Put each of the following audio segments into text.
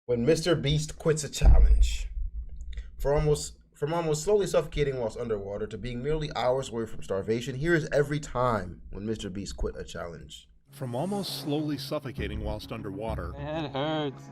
When Mr. Beast quits a challenge. From almost slowly suffocating whilst underwater to being merely hours away from starvation, here is every time when Mr. Beast quit a challenge. From almost slowly suffocating whilst underwater. My head hurts.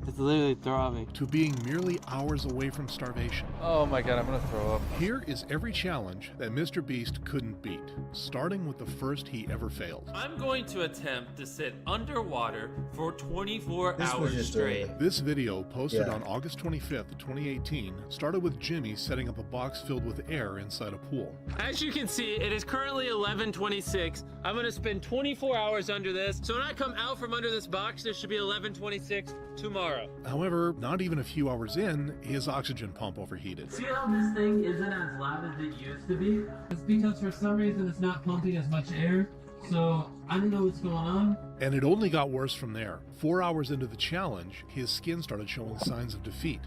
It's literally throbbing. To being merely hours away from starvation. Oh my god, I'm gonna throw up. Here is every challenge that Mr. Beast couldn't beat, starting with the first he ever failed. I'm going to attempt to sit underwater for 24 hours straight. This video, posted on August 25th, 2018, started with Jimmy setting up a box filled with air inside a pool. As you can see, it is currently 11:26. I'm gonna spend 24 hours under this. So when I come out from under this box, there should be 11:26 tomorrow. However, not even a few hours in, his oxygen pump overheated. See how this thing isn't as loud as it used to be? It's because for some reason it's not pumping as much air. So I don't know what's going on. And it only got worse from there. 4 hours into the challenge, his skin started showing signs of defeat.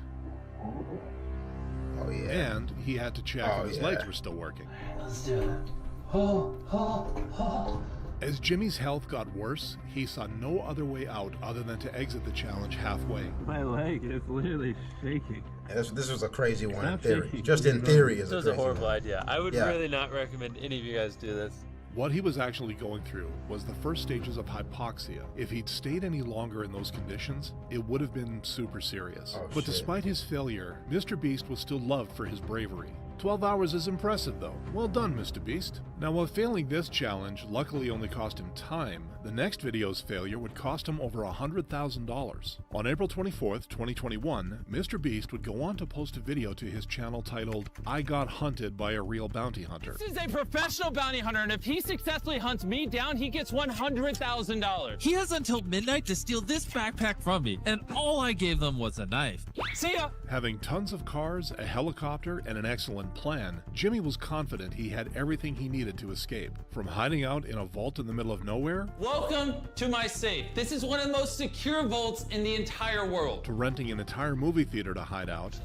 Oh yeah. And he had to check if his legs were still working. Let's do it. Oh. As Jimmy's health got worse, he saw no other way out other than to exit the challenge halfway. My leg is literally shaking. Yeah, this was a crazy one in theory. Just in theory is This was a horrible idea. I would Yeah. really not recommend any of you guys do this. What he was actually going through was the first stages of hypoxia. If he'd stayed any longer in those conditions, it would have been super serious. But despite his failure, Mr. Beast was still loved for his bravery. 12 hours is impressive though. Well done, Mr. Beast. Now while failing this challenge luckily only cost him time, the next video's failure would cost him over $100,000. On April 24th, 2021, Mr. Beast would go on to post a video to his channel titled, "I Got Hunted by a Real Bounty Hunter." This is a professional bounty hunter, and if he successfully hunts me down, he gets $100,000. He has until midnight to steal this backpack from me, and all I gave them was a knife. See ya! Having tons of cars, a helicopter, and an excellent plan, Jimmy was confident he had everything he needed to escape. From hiding out in a vault in the middle of nowhere, Welcome to my safe. This is one of the most secure vaults in the entire world. to renting an entire movie theater to hide out,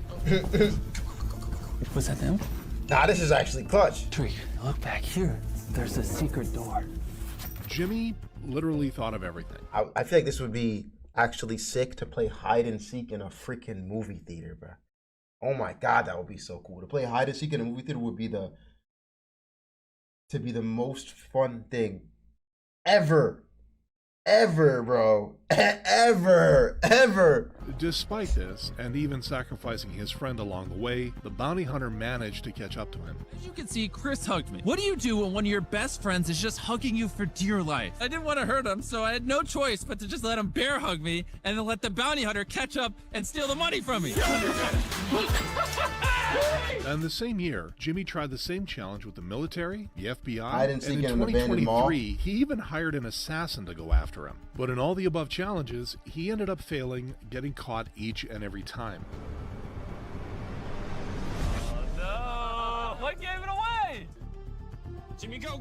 Was that them? Nah, this is actually clutch. Tree, look back here. There's a secret door. Jimmy literally thought of everything. I feel like this would be actually sick to play hide and seek in a freaking movie theater, bro. Oh my god, that would be so cool. To play hide and seek in a movie theater would be the most fun thing ever, bro. ever. Despite this, and even sacrificing his friend along the way, the bounty hunter managed to catch up to him. As you can see, Chris hugged me. What do you do when one of your best friends is just hugging you for dear life? I didn't want to hurt him, so I had no choice but to just let him bear hug me and then let the bounty hunter catch up and steal the money from me. And the same year, Jimmy tried the same challenge with the military, the FBI, Hide and and seek in in an abandoned mall. 2023, he even hired an assassin to go after him. But in all the above challenges, he ended up failing, getting caught each and every time. Oh no! What gave it away? Jimmy, go!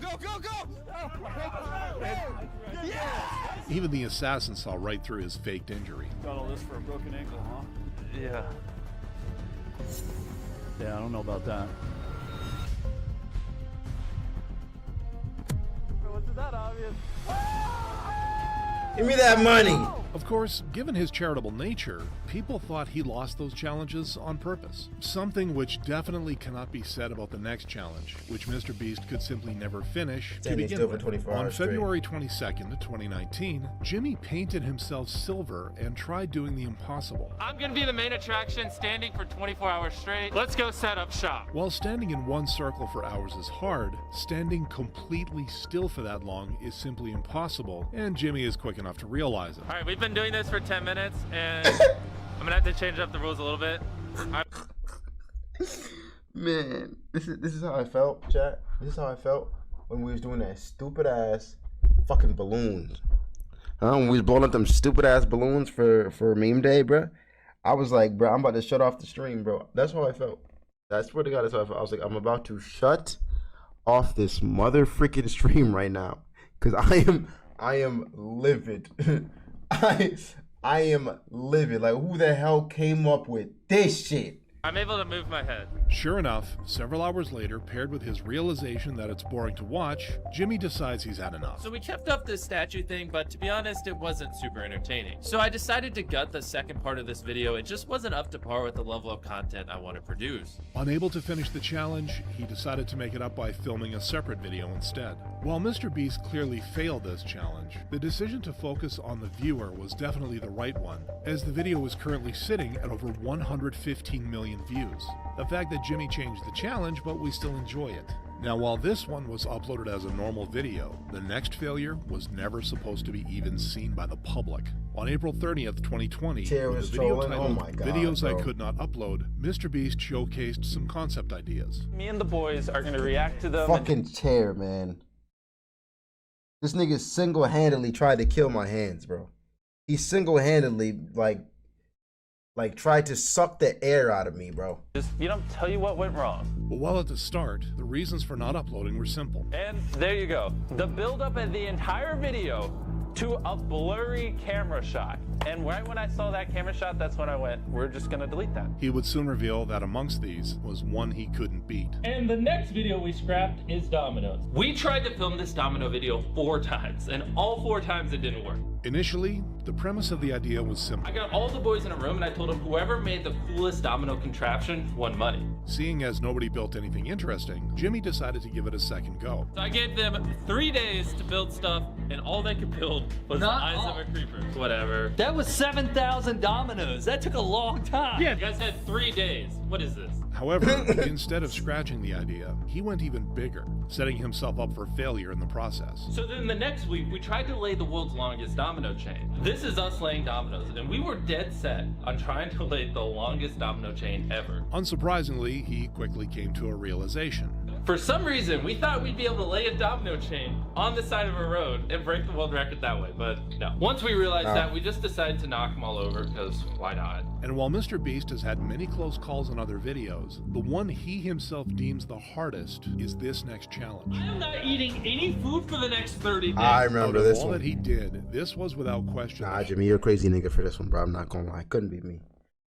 Even the assassin saw right through his faked injury. Got all this for a broken ankle, huh? Yeah. Yeah, I don't know about that. Wasn't that obvious? Give me that money. Of course, given his charitable nature, people thought he lost those challenges on purpose. Something which definitely cannot be said about the next challenge, which Mr. Beast could simply never finish to begin still for with. 24 On hours straight. February 22nd, 2019, Jimmy painted himself silver and tried doing the impossible. I'm gonna be the main attraction, standing for 24 hours straight. Let's go set up shop. While standing in one circle for hours is hard, standing completely still for that long is simply impossible, and Jimmy is quick enough to realize it. All right, we've been doing this for 10 minutes, and I'm gonna have to change up the rules a little bit. Man, this is how I felt, chat. This is how I felt when we was doing that stupid ass fucking balloons. When we was blowing up them stupid ass balloons for meme day, bro. I was like, bro, I'm about to shut off the stream, bro. That's how I felt. I swear to God, that's how I felt. I was like, I'm about to shut off this mother freaking stream right now, cause I am livid. I am livid. Like, who the hell came up with this shit? I'm able to move my head. Sure enough, several hours later, paired with his realization that it's boring to watch, Jimmy decides he's had enough. So we kept up this statue thing, but to be honest, it wasn't super entertaining. So I decided to gut the second part of this video. It just wasn't up to par with the level of content I want to produce. Unable to finish the challenge, he decided to make it up by filming a separate video instead. While Mr. Beast clearly failed this challenge, the decision to focus on the viewer was definitely the right one, as the video is currently sitting at over 115 million views. The fact that Jimmy changed the challenge, but we still enjoy it. Now, while this one was uploaded as a normal video, the next failure was never supposed to be even seen by the public. On April 30th, 2020, with a video titled Videos I Could Not Upload, Mr. Beast showcased some concept ideas. Me and the boys are gonna react to them. Fucking chair, man. This nigga single-handedly tried to kill my hands, bro. He single-handedly, like tried to suck the air out of me, bro. Just, tell you what went wrong. But while at the start, the reasons for not uploading were simple. And there you go. The build-up of the entire video to a blurry camera shot. And right when I saw that camera shot, that's when I went, we're just gonna delete that. He would soon reveal that amongst these was one he couldn't beat. And the next video we scrapped is dominoes. We tried to film this domino video 4 times, and all 4 times it didn't work. Initially, the premise of the idea was simple. I got all the boys in a room and I told them whoever made the coolest domino contraption won money. Seeing as nobody built anything interesting, Jimmy decided to give it a second go. So I gave them 3 days to build stuff, and all they could build was the eyes of a creeper. Whatever. That was 7,000 dominoes. That took a long time. Yeah, you guys had 3 days. What is this? However, instead of scratching the idea, he went even bigger, setting himself up for failure in the process. So then the next week, we tried to lay the world's longest domino chain. This is us laying dominoes, and we were dead set on trying to lay the longest domino chain ever. Unsurprisingly, he quickly came to a realization. For some reason, we thought we'd be able to lay a domino chain on the side of a road and break the world record that way, but no. Once we realized that, we just decided to knock them all over, because why not? And while Mr. Beast has had many close calls in other videos, the one he himself deems the hardest is this next challenge. I am not eating any food for the next 30 days. I remember this all one. that he did, this was without question. Nah, Jimmy, you're a crazy nigga for this one, bro. I'm not gonna lie. Couldn't be me.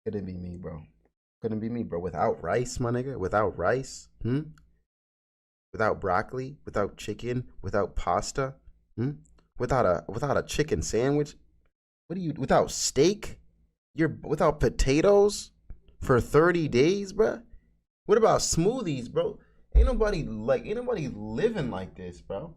Couldn't be me, bro. Couldn't be me, bro. Without rice, my nigga. Without rice. Without broccoli, without chicken, without pasta, without a chicken sandwich. What do you? Without steak? You're without potatoes for 30 days, bro. What about smoothies, bro? Ain't nobody living like this, bro.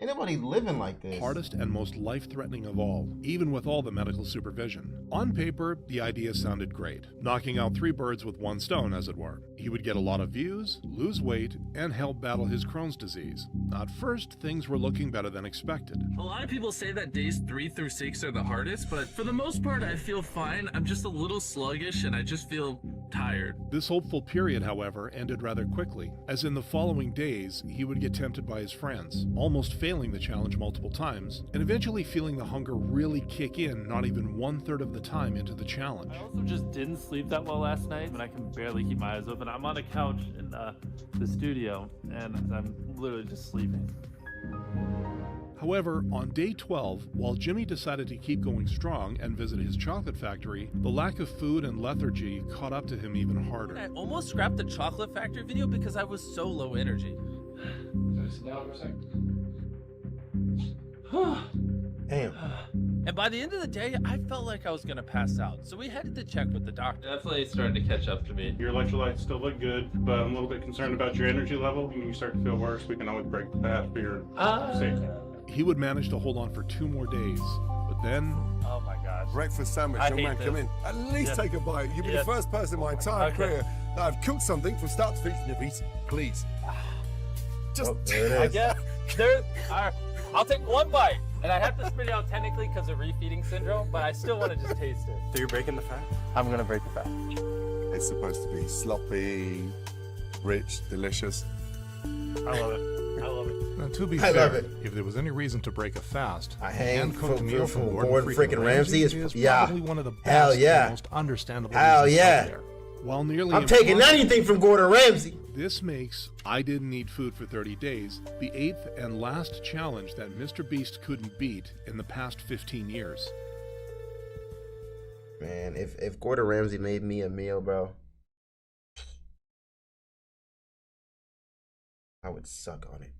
Ain't nobody living like this. Hardest and most life-threatening of all, even with all the medical supervision. On paper, the idea sounded great, knocking out 3 birds with 1 stone, as it were. He would get a lot of views, lose weight, and help battle his Crohn's disease. At first, things were looking better than expected. A lot of people say that days 3 through 6 are the hardest, but for the most part, I feel fine. I'm just a little sluggish and I just feel tired. This hopeful period, however, ended rather quickly, as in the following days, he would get tempted by his friends, almost failing the challenge multiple times, and eventually feeling the hunger really kick in not even 1/3 of the time into the challenge. I also just didn't sleep that well last night, and I can barely keep my eyes open. I'm on a couch in the studio, and I'm literally just sleeping. However, on day 12, while Jimmy decided to keep going strong and visit his chocolate factory, the lack of food and lethargy caught up to him even harder. I almost scrapped the chocolate factory video because I was so low energy. Damn. And by the end of the day, I felt like I was gonna pass out. So we headed to check with the doctor. Definitely starting to catch up to me. Your electrolytes still look good, but I'm a little bit concerned about your energy level. When you start to feel worse, we can always break the fast for your safety. He would manage to hold on for 2 more days, but then... Oh my gosh. Breakfast sandwich, I young hate man, this. come in. At least take a bite. You'll be the first person in my entire career that I've cooked something from start to finish. Nibbies, please. Just. I guess I'll take 1 bite, and I have to spit it out technically because of refeeding syndrome, but I still want to just taste it. So you're breaking the fast? I'm gonna break the fast. It's supposed to be sloppy, rich, delicious. I love it. I love it. Now, to be I fair, love it. if there was any reason to break a fast, A hand-cooked meal from Gordon Gordon freaking Ramsay is probably one of the Hell best yeah. and most understandable Hell reasons yeah. out there. While nearly I'm taking impossible, anything from Gordon Ramsay. this makes I Didn't Eat Food for 30 Days the 8th and last challenge that Mr. Beast couldn't beat in the past 15 years. Man, if Gordon Ramsay made me a meal, bro, I would suck on it.